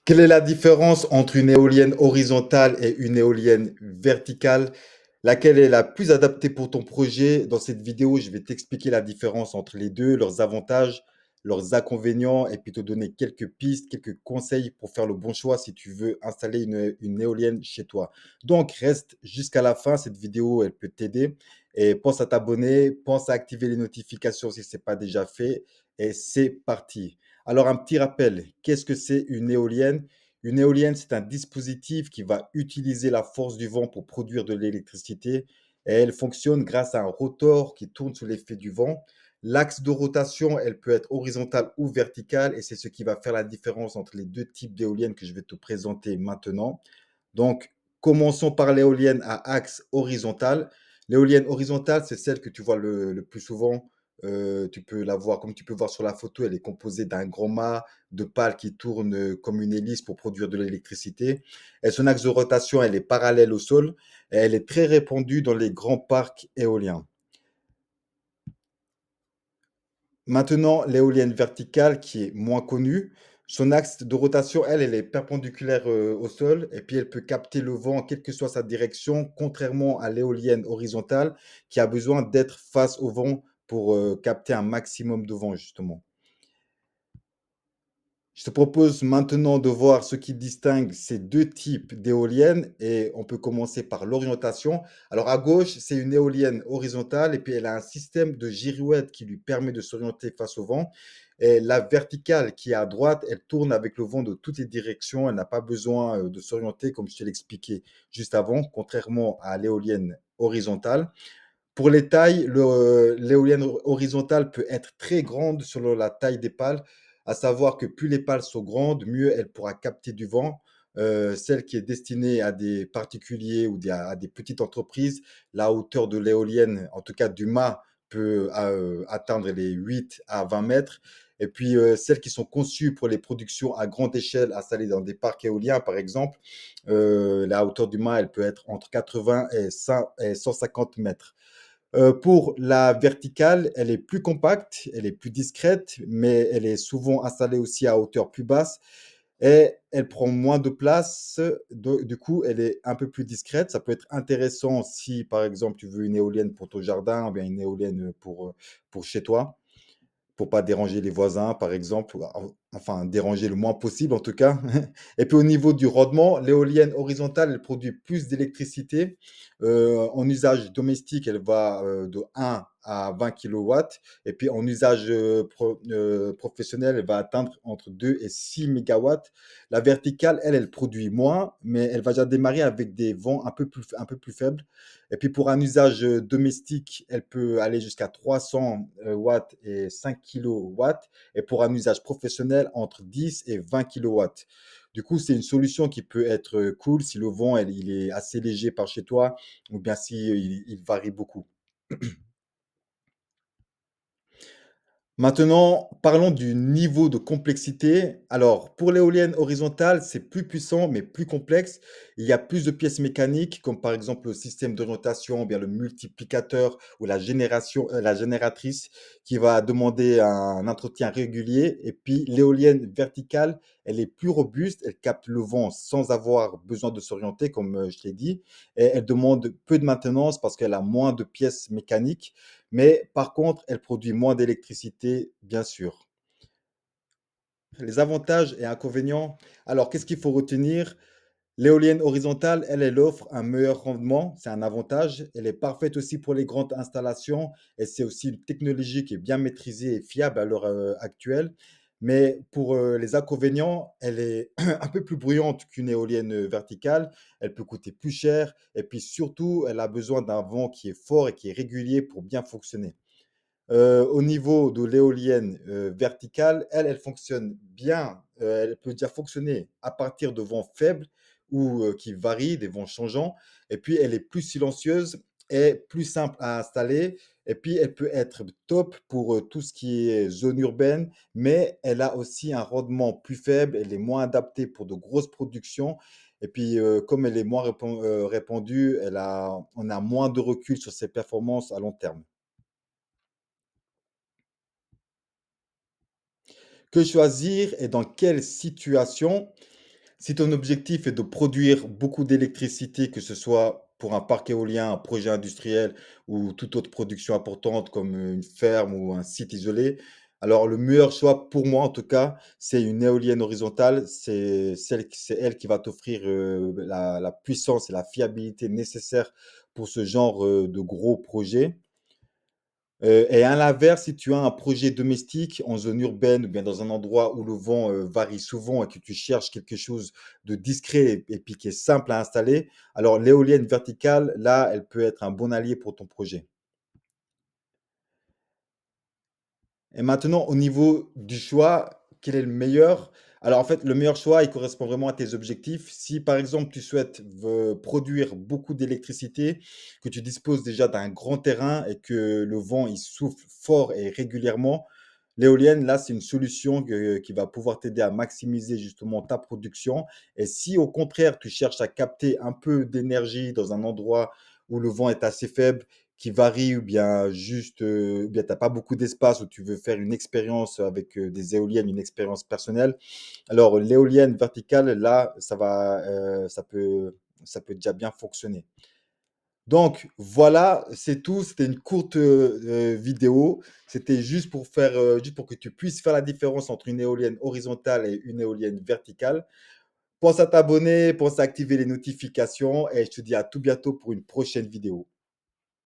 Quelle est la différence entre une éolienne horizontale et une éolienne verticale? Laquelle est la plus adaptée pour ton projet? Dans cette vidéo, je vais t'expliquer la différence entre les deux, leurs avantages, leurs inconvénients, et puis te donner quelques pistes, quelques conseils pour faire le bon choix si tu veux installer une éolienne chez toi. Donc, reste jusqu'à la fin. Cette vidéo, elle peut t'aider. Et pense à t'abonner, pense à activer les notifications si ce n'est pas déjà fait. Et c'est parti. Alors, un petit rappel, qu'est-ce que c'est une éolienne? Une éolienne, c'est un dispositif qui va utiliser la force du vent pour produire de l'électricité et elle fonctionne grâce à un rotor qui tourne sous l'effet du vent. L'axe de rotation, elle peut être horizontale ou verticale et c'est ce qui va faire la différence entre les deux types d'éoliennes que je vais te présenter maintenant. Donc, commençons par l'éolienne à axe horizontal. L'éolienne horizontale, c'est celle que tu vois le plus souvent. Tu peux la voir, comme tu peux voir sur la photo, elle est composée d'un grand mât, de pales qui tournent comme une hélice pour produire de l'électricité. Et son axe de rotation, elle est parallèle au sol et elle est très répandue dans les grands parcs éoliens. Maintenant, l'éolienne verticale qui est moins connue, son axe de rotation, elle est perpendiculaire au sol et puis elle peut capter le vent quelle que soit sa direction, contrairement à l'éolienne horizontale qui a besoin d'être face au vent pour capter un maximum de vent, justement. Je te propose maintenant de voir ce qui distingue ces deux types d'éoliennes et on peut commencer par l'orientation. Alors à gauche, c'est une éolienne horizontale et puis elle a un système de girouette qui lui permet de s'orienter face au vent. Et la verticale qui est à droite, elle tourne avec le vent de toutes les directions. Elle n'a pas besoin de s'orienter comme je te l'expliquais juste avant, contrairement à l'éolienne horizontale. Pour les tailles, l'éolienne horizontale peut être très grande selon la taille des pales, à savoir que plus les pales sont grandes, mieux elle pourra capter du vent. Celle qui est destinée à des particuliers ou à des petites entreprises, la hauteur de l'éolienne, en tout cas du mât, peut atteindre les 8 à 20 mètres. Et puis, celles qui sont conçues pour les productions à grande échelle installées dans des parcs éoliens, par exemple, la hauteur du mât, elle peut être entre 80 et 150 mètres. Pour la verticale, elle est plus compacte, elle est plus discrète, mais elle est souvent installée aussi à hauteur plus basse et elle prend moins de place. Du coup, elle est un peu plus discrète. Ça peut être intéressant si, par exemple, tu veux une éolienne pour ton jardin ou bien une éolienne pour chez toi pour pas déranger les voisins, par exemple, ou enfin déranger le moins possible en tout cas. Et puis au niveau du rendement, l'éolienne horizontale, elle produit plus d'électricité. En usage domestique, elle va de 1 à 20 kilowatts. Et puis en usage professionnel, elle va atteindre entre 2 et 6 mégawatts. La verticale, elle produit moins, mais elle va déjà démarrer avec des vents un peu plus faibles. Et puis pour un usage domestique, elle peut aller jusqu'à 300 watts et 5 kilowatts. Et pour un usage professionnel, entre 10 et 20 kilowatts. Du coup, c'est une solution qui peut être cool si le vent il est assez léger par chez toi ou bien si il varie beaucoup. Maintenant, parlons du niveau de complexité. Alors, pour l'éolienne horizontale, c'est plus puissant, mais plus complexe. Il y a plus de pièces mécaniques, comme par exemple le système d'orientation, ou bien le multiplicateur ou la génératrice, qui va demander un entretien régulier. Et puis, l'éolienne verticale, elle est plus robuste, elle capte le vent sans avoir besoin de s'orienter, comme je l'ai dit. Et elle demande peu de maintenance parce qu'elle a moins de pièces mécaniques. Mais par contre, elle produit moins d'électricité, bien sûr. Les avantages et inconvénients. Alors, qu'est-ce qu'il faut retenir? L'éolienne horizontale, elle offre un meilleur rendement, c'est un avantage. Elle est parfaite aussi pour les grandes installations et c'est aussi une technologie qui est bien maîtrisée et fiable à l'heure actuelle. Mais pour les inconvénients, elle est un peu plus bruyante qu'une éolienne verticale. Elle peut coûter plus cher et puis surtout, elle a besoin d'un vent qui est fort et qui est régulier pour bien fonctionner. Au niveau de l'éolienne verticale, elle fonctionne bien. Elle peut déjà fonctionner à partir de vents faibles ou qui varient, des vents changeants. Et puis, elle est plus silencieuse et plus simple à installer. Et puis, elle peut être top pour tout ce qui est zone urbaine, mais elle a aussi un rendement plus faible. Elle est moins adaptée pour de grosses productions. Et puis, comme elle est moins répandue, on a moins de recul sur ses performances à long terme. Que choisir et dans quelle situation? Si ton objectif est de produire beaucoup d'électricité, que ce soit pour un parc éolien, un projet industriel ou toute autre production importante comme une ferme ou un site isolé, alors le meilleur choix pour moi en tout cas, c'est une éolienne horizontale. C'est elle qui va t'offrir la puissance et la fiabilité nécessaires pour ce genre de gros projet. Et à l'inverse, si tu as un projet domestique en zone urbaine ou bien dans un endroit où le vent, varie souvent et que tu cherches quelque chose de discret et puis qui est simple à installer, alors l'éolienne verticale, là, elle peut être un bon allié pour ton projet. Et maintenant, au niveau du choix, quel est le meilleur? Alors, en fait, le meilleur choix, il correspond vraiment à tes objectifs. Si, par exemple, tu souhaites produire beaucoup d'électricité, que tu disposes déjà d'un grand terrain et que le vent, il souffle fort et régulièrement, l'éolienne, là, c'est une solution qui va pouvoir t'aider à maximiser justement ta production. Et si, au contraire, tu cherches à capter un peu d'énergie dans un endroit où le vent est assez faible, qui varie ou bien juste, ou bien tu as pas beaucoup d'espace où tu veux faire une expérience avec, des éoliennes, une expérience personnelle. Alors l'éolienne verticale, là, ça peut déjà bien fonctionner. Donc voilà, c'est tout. C'était une courte, vidéo. C'était juste pour que tu puisses faire la différence entre une éolienne horizontale et une éolienne verticale. Pense à t'abonner, pense à activer les notifications et je te dis à tout bientôt pour une prochaine vidéo.